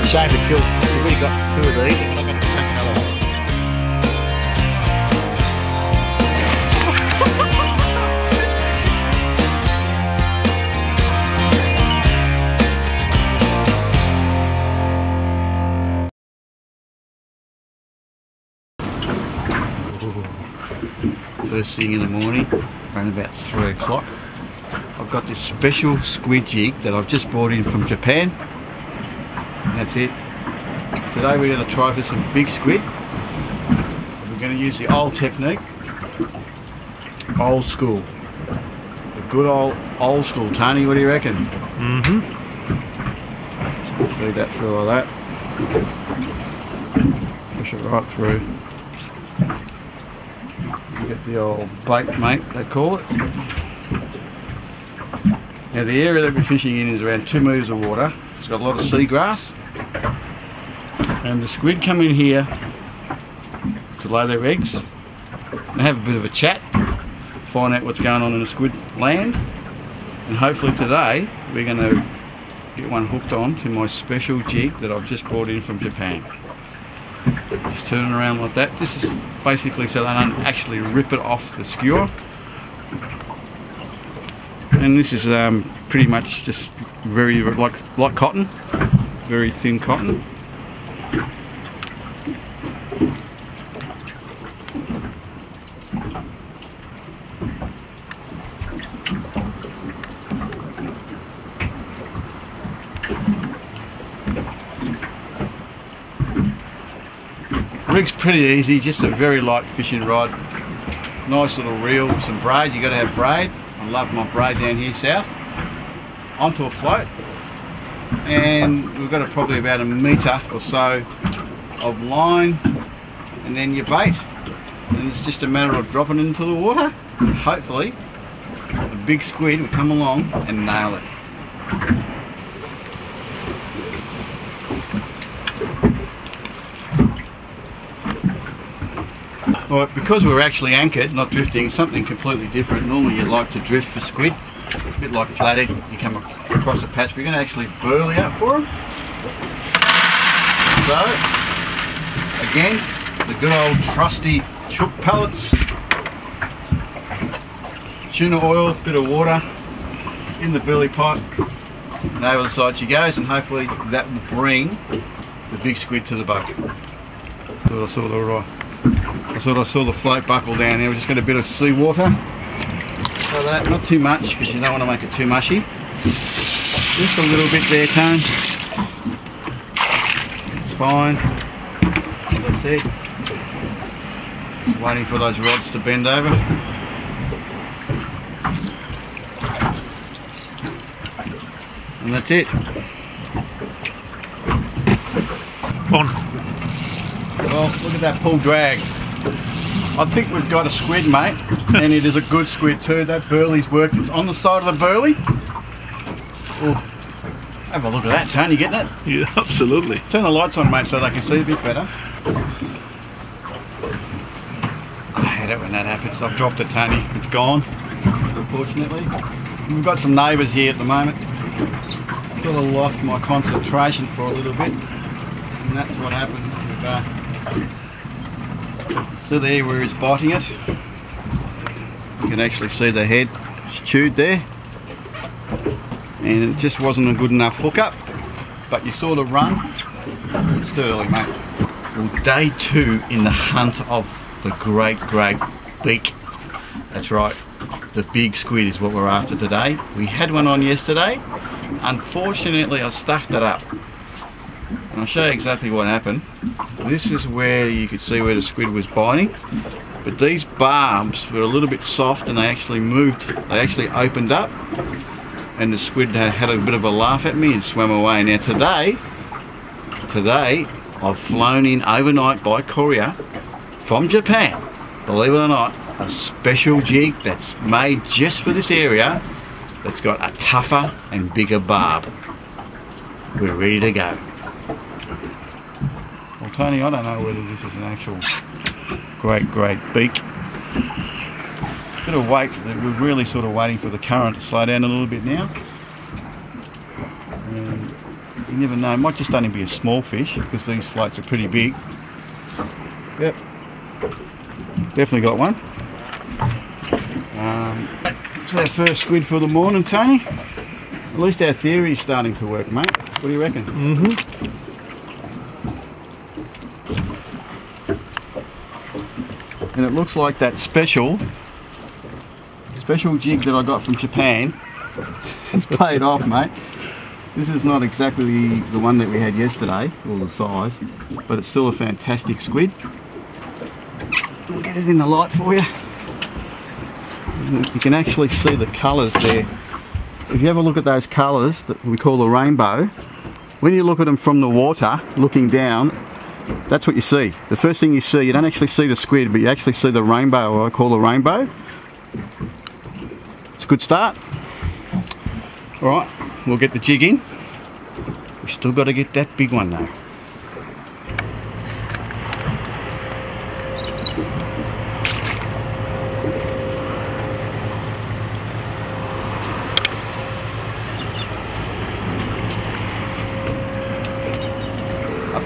shame to kill. We've already got 2 of these, and we're not going to take another one. First thing in the morning, around about 3 o'clock, I've got this special squid jig that I've just brought in from Japan. That's it. Today we're going to try for some big squid. We're going to use the old technique, old school. The good old school. Tony, what do you reckon? Mm-hmm. Feed that through like that. Push it right through. You get the old bait, mate, they call it. Now the area that we're fishing in is around 2 metres of water. It's got a lot of seagrass. And the squid come in here to lay their eggs and have a bit of a chat, find out what's going on in the squid land. And hopefully today we're going to get one hooked on to my special jig that I've just brought in from Japan. Just turn it around like that. This is basically so they don't actually rip it off the skewer. And this is pretty much just very like cotton, very thin cotton. Rig's pretty easy, just a very light fishing rod, nice little reel, some braid. You got to have braid. I love my braid down here south. Onto a float, and we've got probably about 1 metre or so of line, and then your bait. And it's just a matter of dropping it into the water. And hopefully, the big squid will come along and nail it. Well, because we're actually anchored, not drifting, something completely different. Normally you like to drift for squid, a bit like flathead, you come across a patch. We're going to actually burley out for them. So, again, the good old trusty chook pellets, tuna oil, bit of water in the burley pot, and over the side she goes, and hopefully that will bring the big squid to the boat. I thought I saw the float buckle down there. We're just got a bit of seawater, so that not too much because you don't want to make it too mushy. Just a little bit there, Tone. It's fine. As I said, just waiting for those rods to bend over. And that's it. On. Well, look at that pull drag. I think we've got a squid, mate, and it is a good squid too. That burley's worked. It's on the side of the burley. Ooh. Have a look at that, Tony. You getting it? Yeah, absolutely. Turn the lights on, mate, so they can see a bit better. I hate it when that happens. I've dropped it, Tony. It's gone, unfortunately. We've got some neighbours here at the moment. Sort of lost my concentration for a little bit, and that's what happens with so there where it's biting it, you can actually see the head chewed there, and it just wasn't a good enough hookup, but you saw the run. It's too early, mate. Well, day 2 in the hunt of the great beak. That's right, the big squid is what we're after today. We had one on yesterday. Unfortunately I stuffed it up, and I'll show you exactly what happened. This is where you could see where the squid was biting, but these barbs were a little bit soft and they actually moved, they actually opened up, and the squid had a bit of a laugh at me and swam away. Now today I've flown in overnight by courier from Japan, believe it or not, a special jig that's made just for this area, that's got a tougher and bigger barb. We're ready to go. Well, Tony, I don't know whether this is an actual great beak. Bit of wait, we're really sort of waiting for the current to slow down a little bit now. And You never know, it might just only be a small fish because these floats are pretty big. Yep, definitely got one. It's our first squid for the morning, Tony. At least our theory is starting to work, mate. What do you reckon? And it looks like that special jig that I got from Japan has paid off, mate. This is not exactly the one that we had yesterday, or the size, but it's still a fantastic squid. We'll get it in the light for you. You can actually see the colours there. If you have a look at those colours that we call the rainbow, when you look at them from the water, looking down, that's what you see. The first thing you see, you don't actually see the squid, but you actually see the rainbow, or I call the rainbow. It's a good start. Alright, we'll get the jig in. We've still got to get that big one though.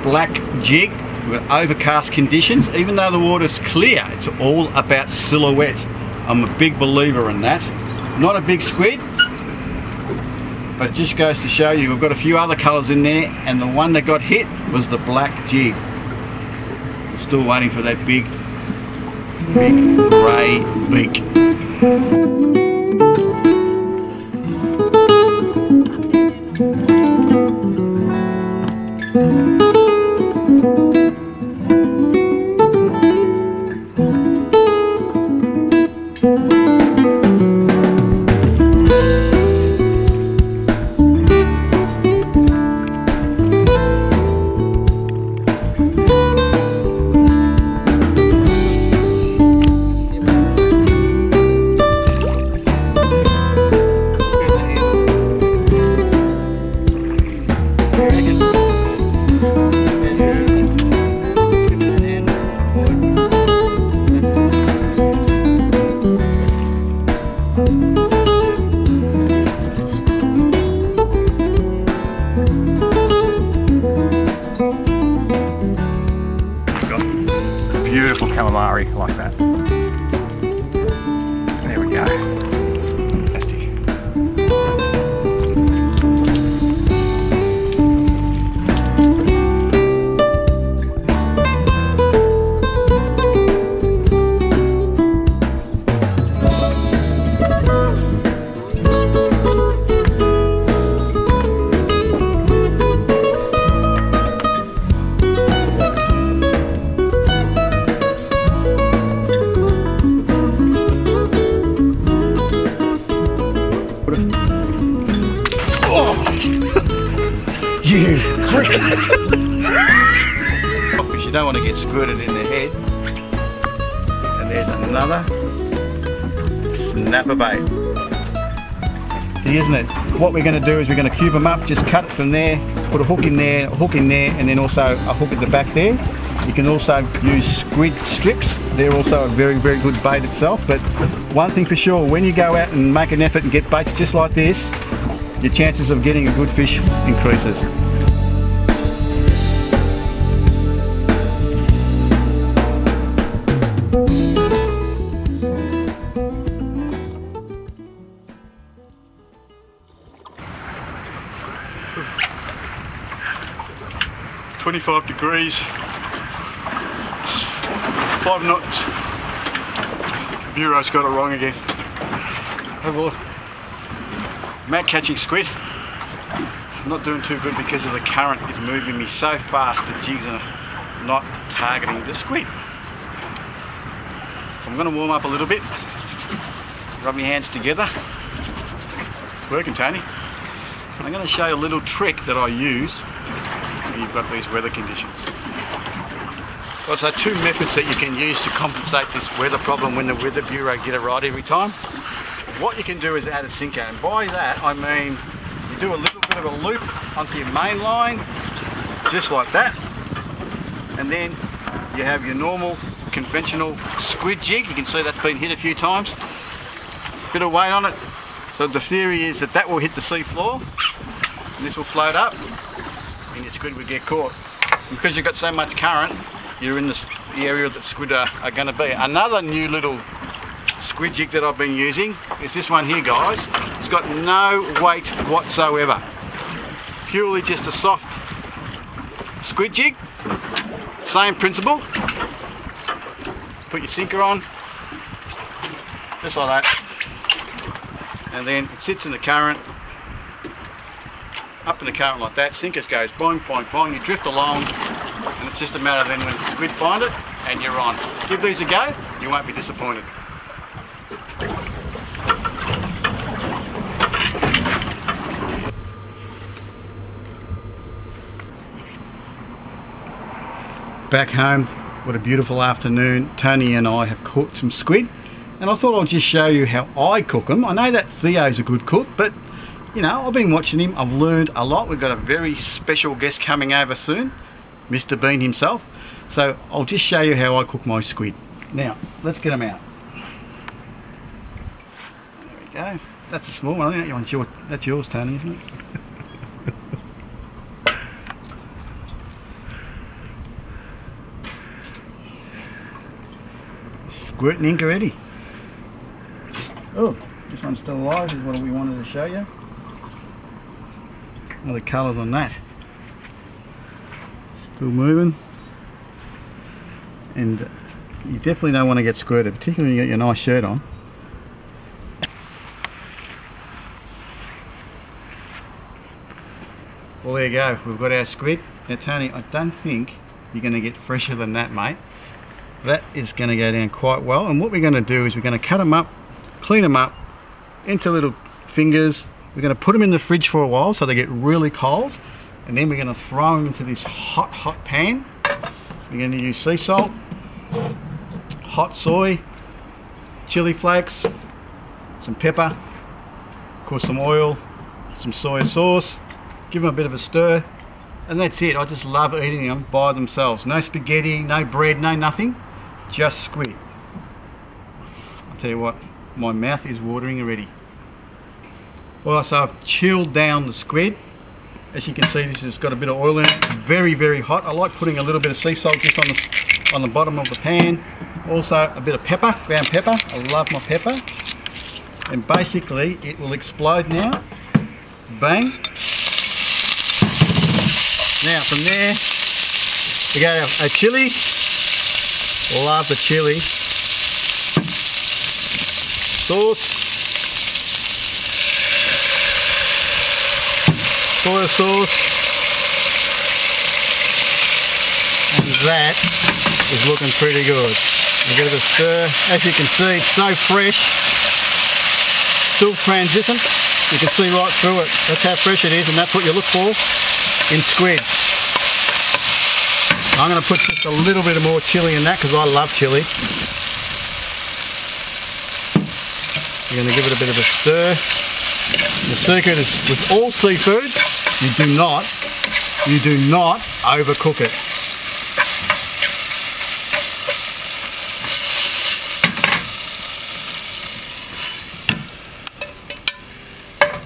Black jig with overcast conditions. Even though the water's clear, it's all about silhouette. I'm a big believer in that. Not a big squid, but it just goes to show you we've got a few other colours in there, and the one that got hit was the black jig. Still waiting for that big grey beak. Beautiful calamari like that. There we go. Fantastic. You prick! Because you don't want to get squirted in the head. And there's another snapper bait. See, isn't it? What we're going to do is we're going to cube them up, just cut it from there, put a hook in there, and then also a hook at the back there. You can also use squid strips. They're also a very, very good bait itself. But one thing for sure, when you go out and make an effort and get baits just like this, your chances of getting a good fish increases. "25 degrees, 5 knots. Bureau's got it wrong again. Oh boy. Mad catching squid. I'm not doing too good because of the current is moving me so fast the jigs are not targeting the squid. I'm going to warm up a little bit, rub my hands together. It's working, Tony. I'm going to show you a little trick that I use when you've got these weather conditions. Well, so 2 methods that you can use to compensate this weather problem when the Weather Bureau get it right every time. What you can do is add a sinker, and by that I mean you do a little bit of a loop onto your main line, just like that, and then you have your normal conventional squid jig. You can see that's been hit a few times, bit of weight on it, so the theory is that that will hit the sea floor and this will float up, and your squid would get caught. And because you've got so much current, you're in the area that squid are going to be. Another new little squid jig that I've been using is this one here, guys. It's got no weight whatsoever. Purely just a soft squid jig. Same principle. Put your sinker on, just like that. And then it sits in the current, up in the current like that. Sinkers goes boing, boing, boing. You drift along, and it's just a matter of then when the squid find it, and you're on. Give these a go, you won't be disappointed. Back home, what a beautiful afternoon. Tony and I have caught some squid, and I thought I'd just show you how I cook them. I know that Theo's a good cook, but you know, I've been watching him, I've learned a lot. We've got a very special guest coming over soon, Mr. Bean himself. So I'll just show you how I cook my squid. Now, let's get them out. There we go. That's a small one, that's yours, Tony, isn't it? Squirting ink already. Oh, this one's still alive, is what we wanted to show you. All the colours on that. Still moving. And you definitely don't want to get squirted, particularly when you got your nice shirt on. Well, there you go, we've got our squid. Now Tony, I don't think you're going to get fresher than that, mate. That is going to go down quite well, and what we're going to do is we're going to cut them up, clean them up into little fingers. We're going to put them in the fridge for a while so they get really cold, and then we're going to throw them into this hot pan. We're going to use sea salt, hot soy, chili flakes, some pepper, of course some oil, some soy sauce. Give them a bit of a stir, and that's it. I just love eating them by themselves. No spaghetti, no bread, no nothing. Just squid. I'll tell you what, my mouth is watering already. Well, so I've chilled down the squid. As you can see, this has got a bit of oil in it. Very, very hot. I like putting a little bit of sea salt just on the bottom of the pan. Also a bit of pepper, ground pepper. I love my pepper. And basically it will explode now. Bang. Now from there we go a chili. Love the chili. Sauce. Soy sauce. And that is looking pretty good. A bit of a stir. As you can see, it's so fresh. Still translucent. You can see right through it. That's how fresh it is, and that's what you look for in squid. I'm going to put just a little bit of more chili in that because I love chili. You're going to give it a bit of a stir. The secret is with all seafood, you do not overcook it.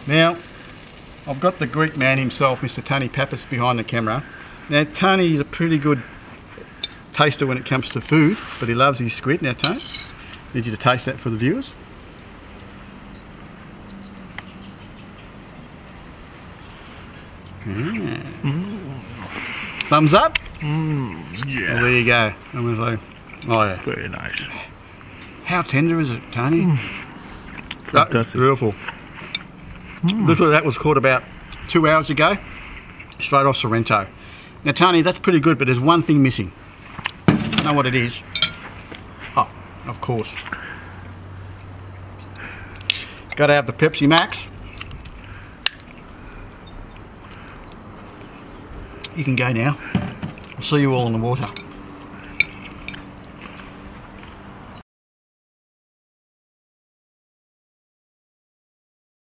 Now, I've got the Greek man himself, Mr. Tony Pappas, behind the camera. Now, Tony is a pretty good taster when it comes to food, but he loves his squid. Now, Tony, I need you to taste that for the viewers. Thumbs up? Yeah. Well, there you go. I was like, oh yeah. Very nice. How tender is it, Tony? That's beautiful. Literally, that was caught about 2 hours ago, straight off Sorrento. Now, Tony, that's pretty good, but there's one thing missing. I know what it is. Oh, of course. Got to have the Pepsi Max. You can go now. I'll see you all in the water.